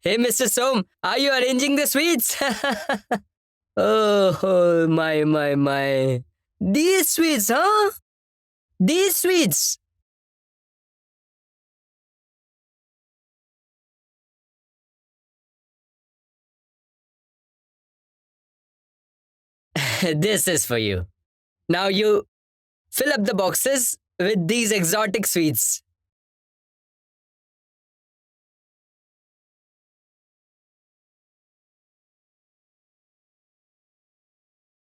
Hey, Mr. Som, are you arranging the sweets? Oh, my. These sweets, huh? These sweets. This is for you. Now you fill up the boxes with these exotic sweets.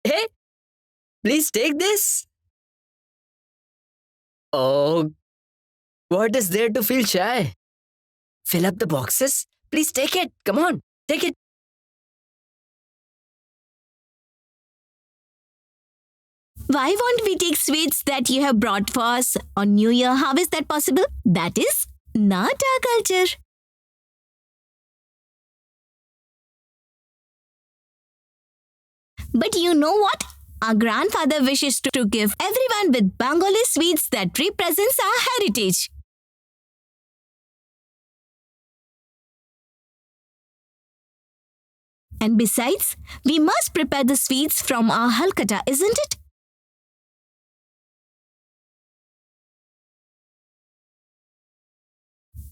Hey, please take this. Oh, what is there to feel shy? Fill up the boxes. Please take it. Come on, take it. Why won't we take sweets that you have brought for us on New Year? How is that possible? That is not our culture. But you know what? Our grandfather wishes to give everyone with Bengali sweets that represents our heritage. And besides, we must prepare the sweets from our halkata, isn't it?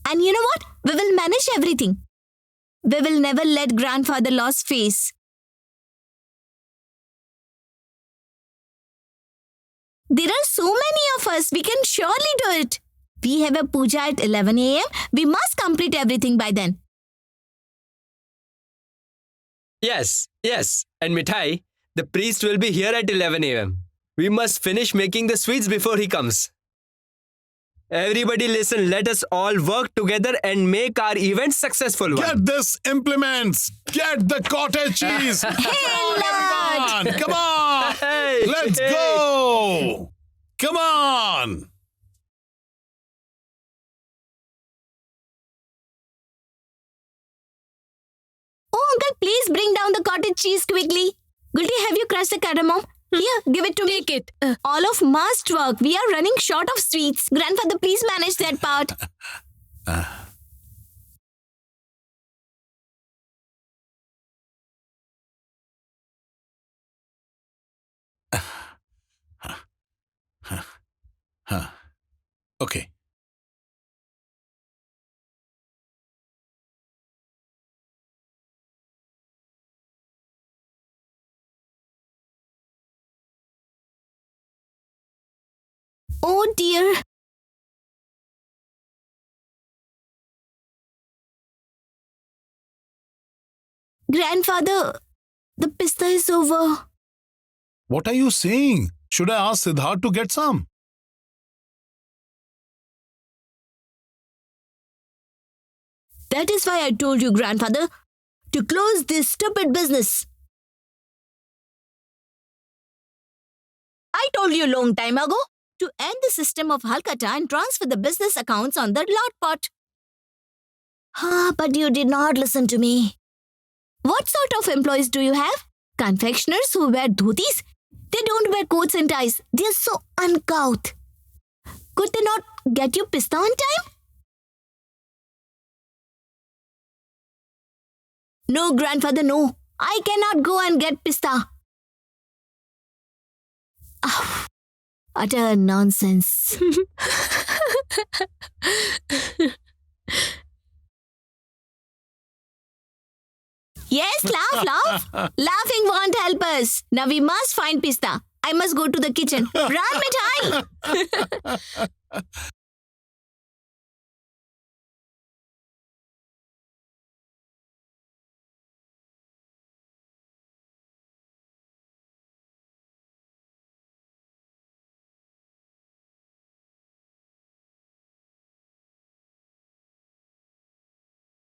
And you know what? We will manage everything. We will never let grandfather lose face. There are so many of us, we can surely do it. We have a puja at 11 a.m. We must complete everything by then. Yes. And Mithai, the priest will be here at 11 a.m. We must finish making the sweets before he comes. Everybody listen, let us all work together and make our event successful one. Get this implements. Get the cottage cheese. Come on, everyone. Come on. Hey, Let's hey. go. Come on. Oh, uncle, please bring down the cottage cheese quickly. Gulti, have you crushed the cardamom? Here, give it to me. Take it. All of must work. We are running short of sweets. Grandfather, please manage that part. Okay. Oh dear. Grandfather, the pista is over. What are you saying? Should I ask Siddharth to get some? That is why I told you, grandfather, to close this stupid business. I told you long time ago to end the system of Halkata and transfer the business accounts on the lot pot. But you did not listen to me. What sort of employees do you have? Confectioners who wear dhotis? They don't wear coats and ties. They are so uncouth. Could they not get you pista on time? No, grandfather, no. I cannot go and get pista. Utter nonsense. Yes, laugh. Laughing won't help us. Now we must find pista. I must go to the kitchen. Run, Mithai!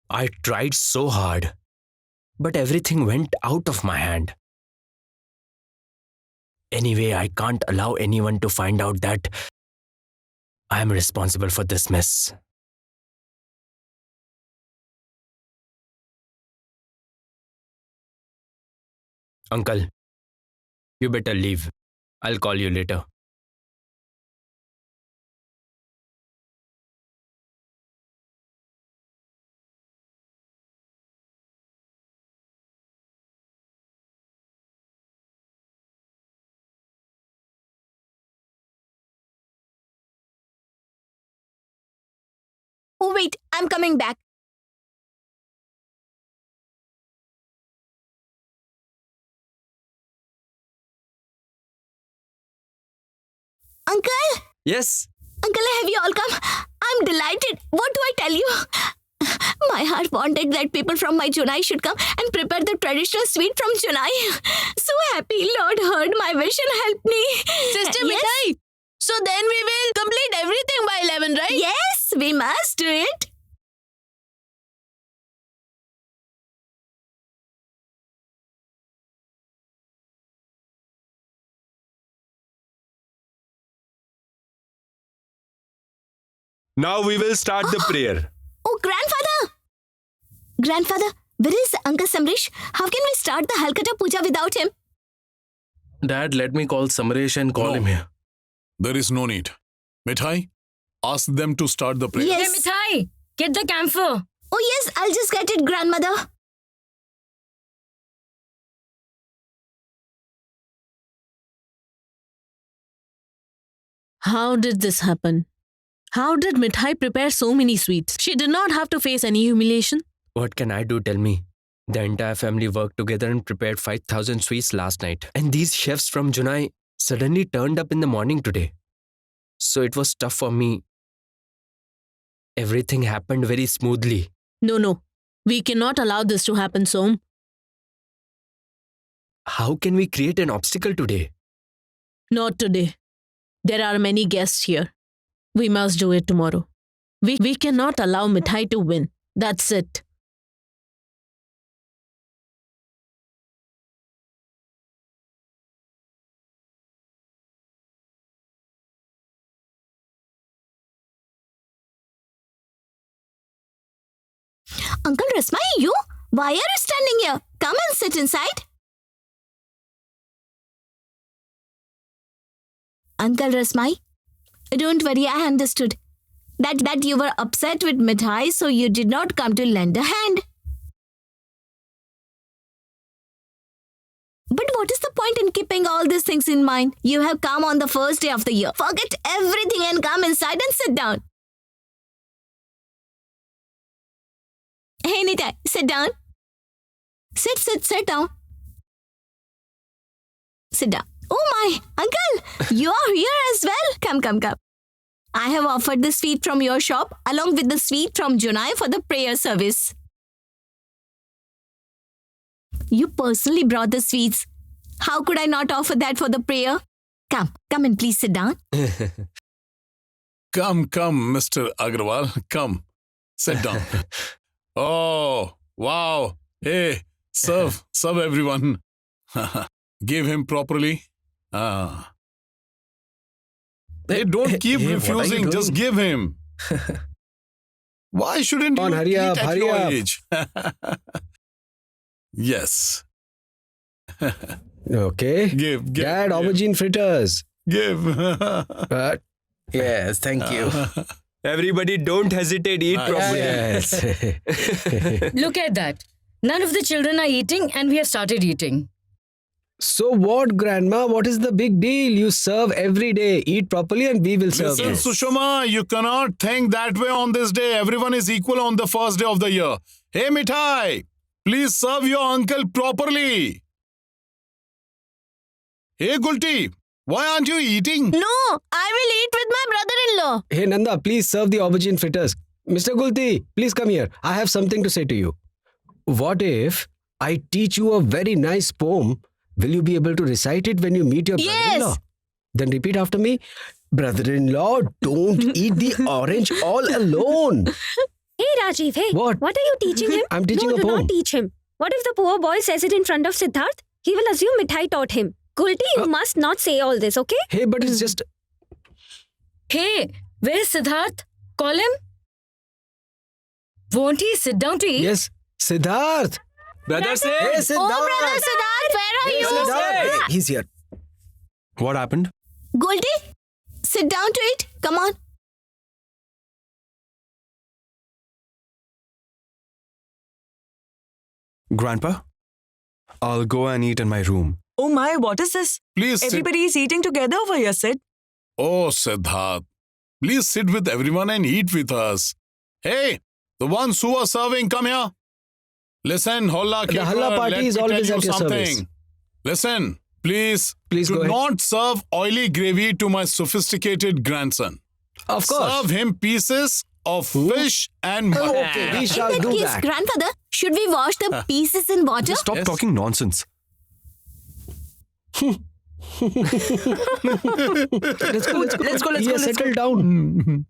I tried so hard, but everything went out of my hand. Anyway, I can't allow anyone to find out that I am responsible for this mess. Uncle, you better leave. I'll call you later. wait. I'm coming back. Uncle? Yes. Uncle, have you all come? I'm delighted. What do I tell you? My heart wanted that people from my Chunai should come and prepare the traditional sweet from Chunai. So happy. Lord heard my wish and helped me. Sister Mithai, so then we will complete everything by 11, right? Yes, we must do it. Now we will start the prayer. Oh, grandfather! Grandfather, where is Uncle Samresh? How can we start the Halkata Puja without him? Dad, let me call Samresh and call No. him here. There is no need. Mithai, ask them to start the prayer. Yes. Mithai, get the camphor. Oh, yes, I'll just get it, grandmother. How did this happen? How did Mithai prepare so many sweets? She did not have to face any humiliation. What can I do? Tell me. The entire family worked together and prepared 5,000 sweets last night. And these chefs from Junai suddenly turned up in the morning today. So it was tough for me. Everything happened very smoothly. No. We cannot allow this to happen, Som. How can we create an obstacle today? Not today. There are many guests here. We must do it tomorrow. We cannot allow Mithai to win. That's it. Uncle Rasmai, you? Why are you standing here? Come and sit inside. Uncle Rasmai, don't worry, I understood. That you were upset with Mithai, so you did not come to lend a hand. But what is the point in keeping all these things in mind? You have come on the first day of the year. Forget everything and come inside and sit down. Hey, Nithai, sit down. Sit down. Sit down. Oh my, uncle, you are here as well. Come. I have offered the sweet from your shop along with the sweet from Junai for the prayer service. You personally brought the sweets. How could I not offer that for the prayer? Come and please sit down. Come, Mr. Agrawal. Come. Sit down. Oh, wow. Hey, serve everyone. Give him properly. Hey, don't keep Hey, what are you refusing. doing? Just give him. Why shouldn't Come on, you hurry eat up, at hurry your up. age? Yes. Okay. Give. Dad, aubergine fritters. Give. Yes, thank you. Everybody don't hesitate, eat properly. Yes. Look at that. None of the children are eating and we have started eating. So what, Grandma? What is the big deal? You serve every day. Eat properly and we will serve. Listen, Sushma, you cannot think that way on this day. Everyone is equal on the first day of the year. Hey, Mithai, please serve your uncle properly. Hey, Gulti, why aren't you eating? No, I will eat with my brother-in-law. Hey, Nanda, please serve the aubergine fritters. Mr. Gulti, please come here. I have something to say to you. What if I teach you a very nice poem? Will you be able to recite it when you meet your brother-in-law? Yes. Then repeat after me. Brother-in-law, don't eat the orange all alone. Hey Rajiv, hey. What? What are you teaching him? I'm teaching no, a do poem. not teach him. What if the poor boy says it in front of Siddharth? He will assume Mithai taught him. Gulti, you must not say all this, okay? Hey, but it's just... Hey, where's Siddharth? Call him. Won't he sit down to eat? Yes, Siddharth. Brother, say. Hey, Siddharth. Oh, brother Siddharth, where are Hey, you? Siddharth. Hey, he's here. What happened? Goldie, sit down to it. Come on. Grandpa? I'll go and eat in my room. Oh my, what is this? Please sit. Everybody is eating together over here, Sid. Oh, Siddharth, please sit with everyone and eat with us. Hey, the ones who are serving, come here. Listen, Holla The caterer, Halla party let is me always tell at you your something. service. Listen, please Please do go ahead. not serve oily gravy to my sophisticated grandson. Of course. Serve him pieces of fish and mutton. Okay, we shall In that do case, that. grandfather, should we wash the pieces in water? Just stop Yes. talking nonsense. Let's go. Yes, settle down.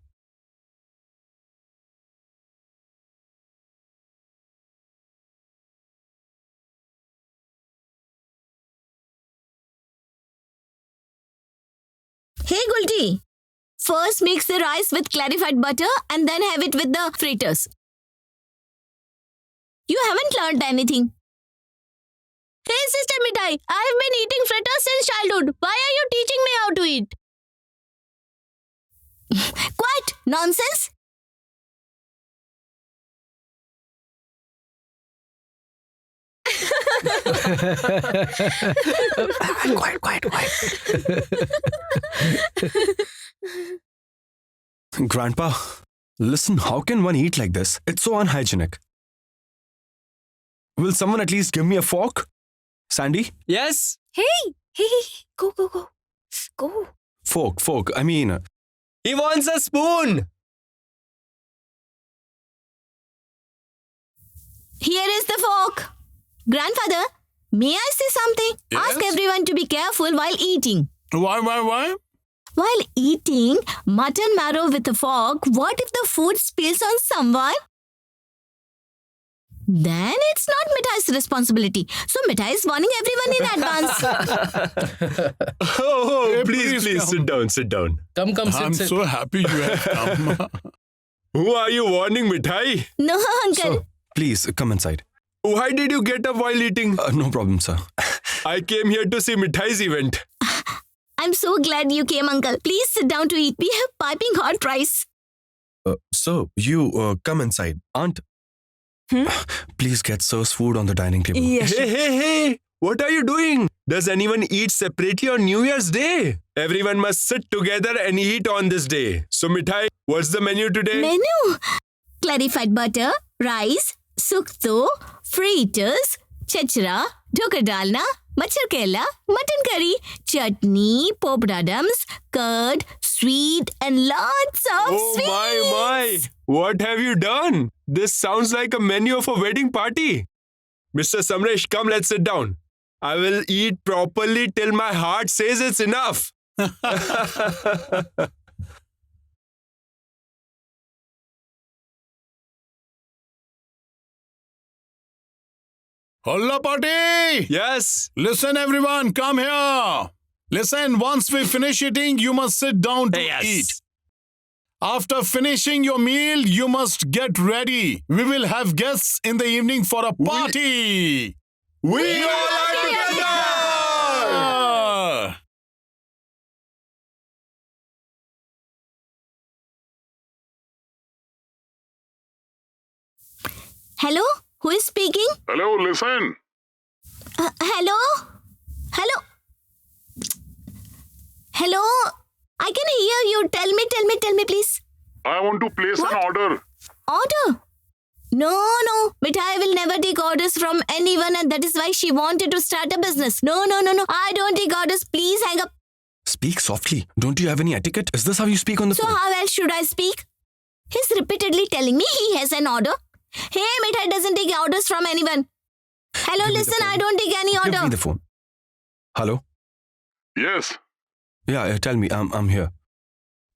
Hey, Gulti. First mix the rice with clarified butter and then have it with the fritters. You haven't learned anything. Hey, Sister Mithai, I've been eating fritters since childhood. Why are you teaching me how to eat? What? Nonsense? Quiet. Grandpa, listen, how can one eat like this? It's so unhygienic. Will someone at least give me a fork? Sandy? Yes? Hey, go. Go. Fork. I mean, He wants a spoon. Here is the fork. Grandfather, may I say something? Ask Yes? everyone to be careful while eating. Why? While eating mutton marrow with a fork, what if the food spills on someone? Then it's not Mithai's responsibility. So Mithai is warning everyone in advance. Oh, Hey, please, please come. sit down. Come, I'm sit. so happy you have come. Who are you warning, Mithai? No, uncle. sir, please come inside. Why did you get up while eating? No problem, sir. I came here to see Mithai's event. I'm so glad you came, uncle. Please sit down to eat. We have piping hot rice. So, you come inside. Aunt, please get Sir's food on the dining table. Yes. Hey, what are you doing? Does anyone eat separately on New Year's Day? Everyone must sit together and eat on this day. So, Mithai, what's the menu today? Menu. Clarified butter, rice, sukto, fritters, chachra, dhokar dalna, machar kela, mutton curry, chutney, poppadums, curd, sweet and lots of Oh sweets. my! What have you done? This sounds like a menu of a wedding party. Mr. Samresh, come, let's sit down. I will eat properly till my heart says it's enough. Holla party! Yes. Listen, everyone, come here. Listen, once we finish eating, you must sit down to Yes. eat. After finishing your meal, you must get ready. We will have guests in the evening for a party. We all are together. Ah. Hello? Who is speaking? Hello, listen. Hello? Hello? Hello? I can hear you. Tell me, please. I want to place What? an order. Order? No. Mithai will never take orders from anyone, and that is why she wanted to start a business. No. I don't take orders. Please hang up. Speak softly. Don't you have any etiquette? Is this how you speak on the So phone? how else should I speak? He's repeatedly telling me he has an order. Hey, Mithai doesn't take orders from anyone. Hello, Give me the listen, phone. I don't take any Give me order. the phone. Hello? Yes, Yeah, tell me. I'm here.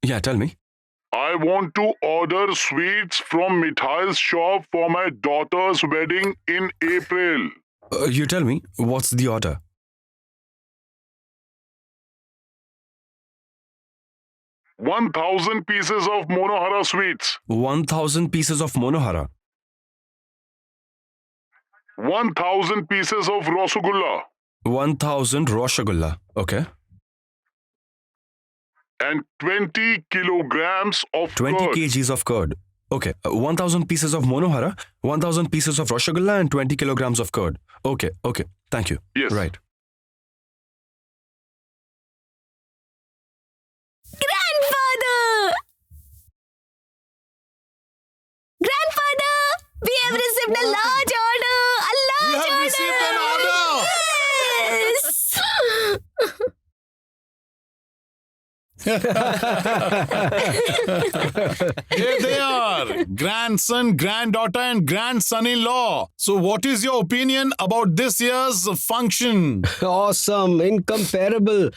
Yeah, tell me. I want to order sweets from Mithai's shop for my daughter's wedding in April. You tell me. What's the order? 1,000 pieces of Monohara sweets. 1,000 pieces of Monohara. 1,000 pieces of Rasgulla. 1,000 Rasgulla. Okay. And 20 kilograms of 20 curd. kgs of curd. Okay. 1,000 pieces of Monohara, 1,000 pieces of Rasgulla, and 20 kilograms of curd. Okay. Thank you. Yes. Right. We have received a large order. A We large have order. received an order. Here they are, grandson, granddaughter, and grandson-in-law. So, what is your opinion about this year's function? Awesome, incomparable.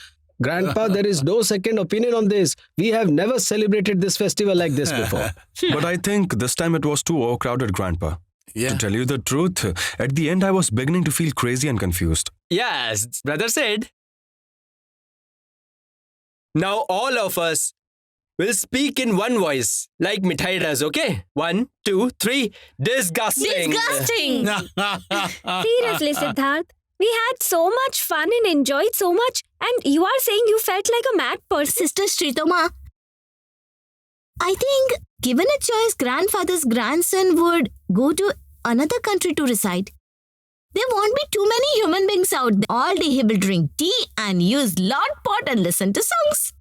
Grandpa, there is no second opinion on this. We have never celebrated this festival like this before. But I think this time it was too overcrowded, Grandpa. To tell you the truth, at the end I was beginning to feel crazy and confused. Yes, brother said. Now all of us will speak in one voice, like Mithai does, okay? 1, 2, 3. Disgusting. Disgusting. Seriously, Siddharth. We had so much fun and enjoyed so much, and you are saying you felt like a mad person. Sister Sritoma, I think given a choice, grandfather's grandson would go to another country to reside. There won't be too many human beings out there. All day he will drink tea and use Lord Pot and listen to songs.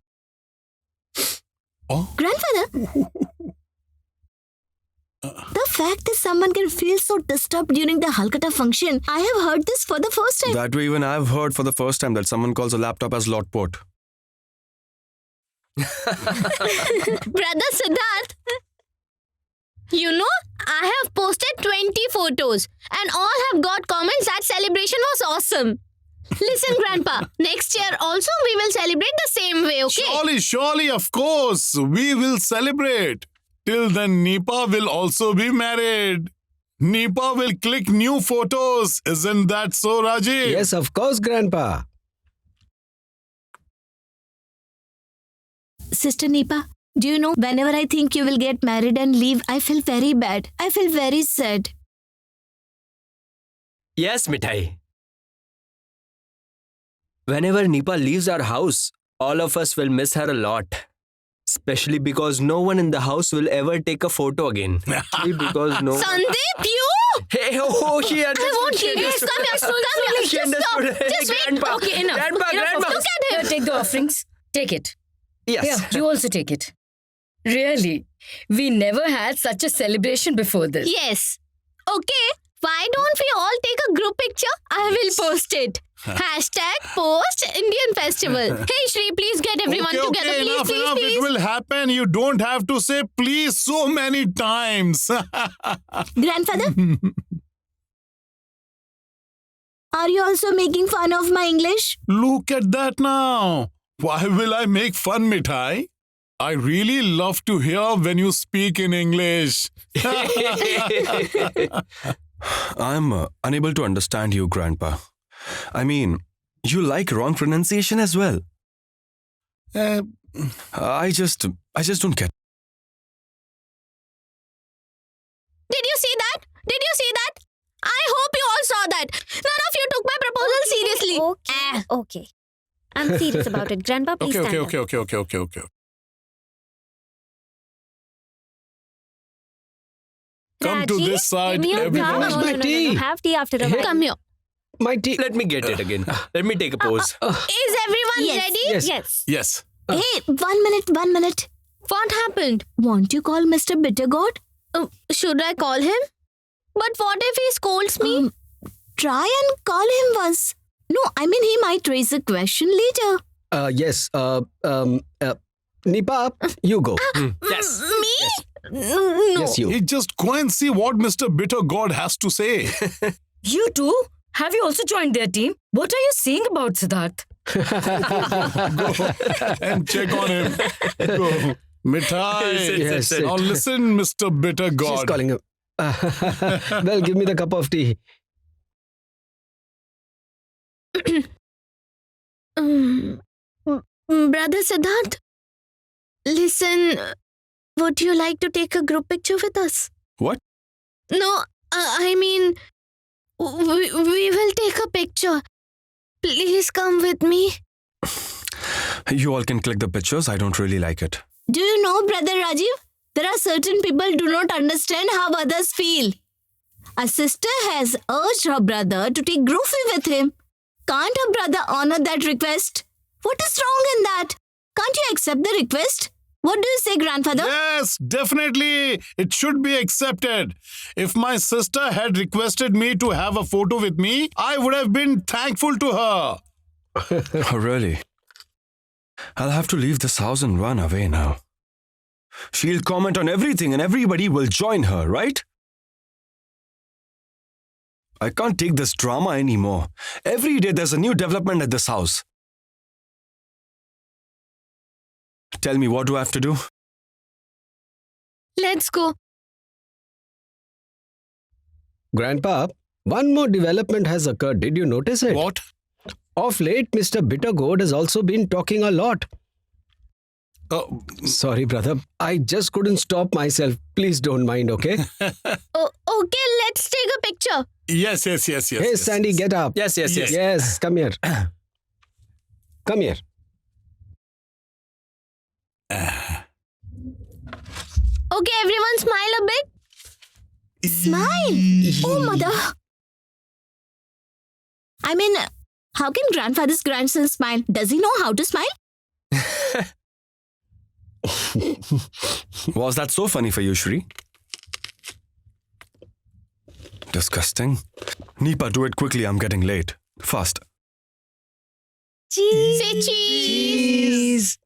Oh. Grandfather, the fact that someone can feel so disturbed during the Halkata function, I have heard this for the first time. That way even I've heard for the first time that someone calls a laptop as Lord Port. Brother Siddharth, you know, I have posted 20 photos and all have got comments that celebration was awesome. Listen, Grandpa, next year also we will celebrate the same way, okay? Surely, of course, we will celebrate. Till then, Nipa will also be married. Nipa will click new photos. Isn't that so, Rajiv? Yes, of course, Grandpa. Sister Nipa, do you know, whenever I think you will get married and leave, I feel very bad. I feel very sad. Yes, Mithai. Whenever Nipa leaves our house, all of us will miss her a lot. Especially because no one in the house will ever take a photo again. Because no. Sandeep, you! Hey, she understood. I won't she leave you. understood. Come here. She Just stop. understood. Just wait. Grandpa, Okay, enough. Grandpa, Enough Grandma. of Look at him. Here, take the offerings. Take it. Yes. Here, you also take it. Really, we never had such a celebration before this. Yes. Okay, why don't we all take a group picture? I will post it. Hashtag post Indian festival. Hey Shri, please get everyone together. Please, enough. please. It will happen. You don't have to say please so many times. Grandfather? Are you also making fun of my English? Look at that now. Why will I make fun, Mithai? I really love to hear when you speak in English. I'm unable to understand you, Grandpa. I mean, you like wrong pronunciation as well. I just don't get. Did you see that? Did you see that? I hope you all saw that. None of you took my proposal seriously. Okay. I'm serious about it. Grandpa, please stand up. Okay. Come to Rajiv, this side, give me your everyone. cup. Where's my tea? Have tea after a while. Come here. My tea. Let me get it again. Let me take a pose. Is everyone ready? Yes. Yes. Yes. Hey, 1 minute. What happened? Won't you call Mr. Bittergourd? Should I call him? But what if he scolds me? Try and call him once. No, I mean he might raise a question later. Yes. Nipa, you go. Yes. Me? No. Yes, you. Just go and see what Mr. Bittergourd has to say. You too? Have you also joined their team? What are you saying about Siddharth? Go and check on him. Go. Mithai. Yes, sit. Now listen, Mr. Bittergourd. She's calling him. Well, give me the cup of tea. Brother Siddharth, listen, would you like to take a group picture with us? What? No, I mean, we will take a picture. Please come with me. You all can click the pictures. I don't really like it. Do you know, Brother Rajiv, there are certain people do not understand how others feel. A sister has urged her brother to take groupie with him. Can't her brother honor that request? What is wrong in that? Can't you accept the request? What do you say, grandfather? Yes, definitely. It should be accepted. If my sister had requested me to have a photo with me, I would have been thankful to her. Oh, really? I'll have to leave this house and run away now. She'll comment on everything and everybody will join her, right? I can't take this drama anymore. Every day there's a new development at this house. Tell me, what do I have to do? Let's go. Grandpa, one more development has occurred. Did you notice it? What? Of late, Mr. Bittergourd has also been talking a lot. Sorry, brother. I just couldn't stop myself. Please don't mind, okay? Oh, okay, let's take a picture. Yes. Hey, Sandy, get up. Yes. Yes, come here. Come here. Okay, everyone smile a bit. Smile. Oh, mother. I mean, how can grandfather's grandson smile? Does he know how to smile? Was that so funny for you, Shri? Disgusting. Nipa, do it quickly. I'm getting late. Fast. Cheese. Say cheese.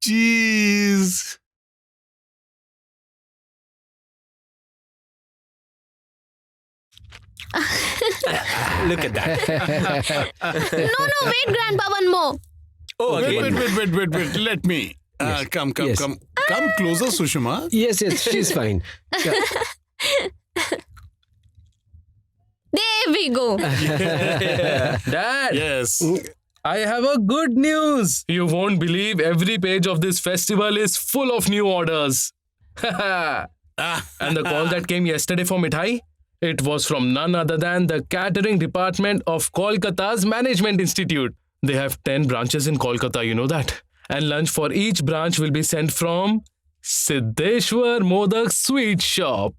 Cheese. Look at that. No, wait, grandpa, one more. Oh, again. Wait. Let me. Come. Yes. Come closer, Sushma. Yes, she's fine. There we go. Dad, Yes. I have a good news. You won't believe every page of this festival is full of new orders. And the call that came yesterday for Mithai, it was from none other than the catering department of Kolkata's Management Institute. They have 10 branches in Kolkata, you know that. And lunch for each branch will be sent from Siddheshwar Modak Sweet Shop.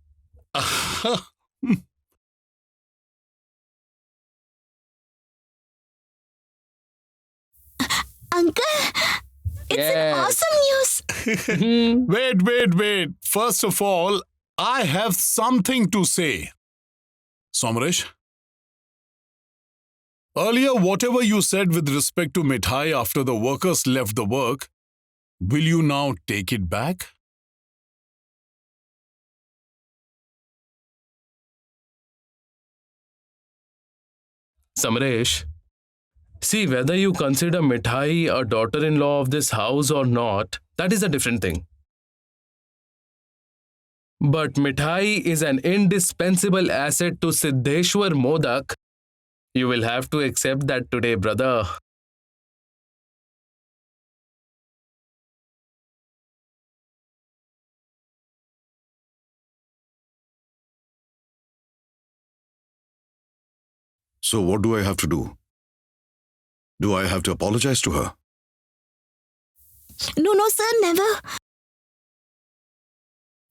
Uncle, it's an awesome news. Wait. First of all, I have something to say. Somresh, earlier, whatever you said with respect to Mithai after the workers left the work, will you now take it back? Samresh, see, whether you consider Mithai a daughter-in-law of this house or not, that is a different thing. But Mithai is an indispensable asset to Siddheshwar Modak. You will have to accept that today, brother. So what do I have to do? Do I have to apologize to her? No, sir, never.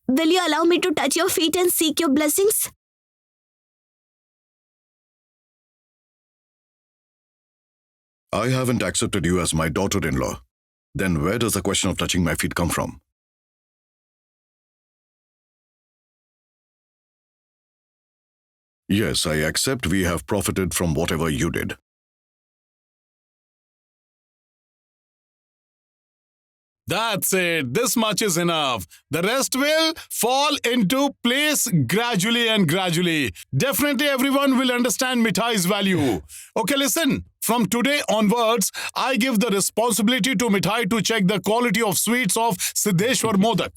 Will you allow me to touch your feet and seek your blessings? I haven't accepted you as my daughter-in-law. Then where does the question of touching my feet come from? Yes, I accept we have profited from whatever you did. That's it. This much is enough. The rest will fall into place gradually. Definitely everyone will understand Mithai's value. Okay, listen. From today onwards, I give the responsibility to Mithai to check the quality of sweets of Siddheshwar Modak.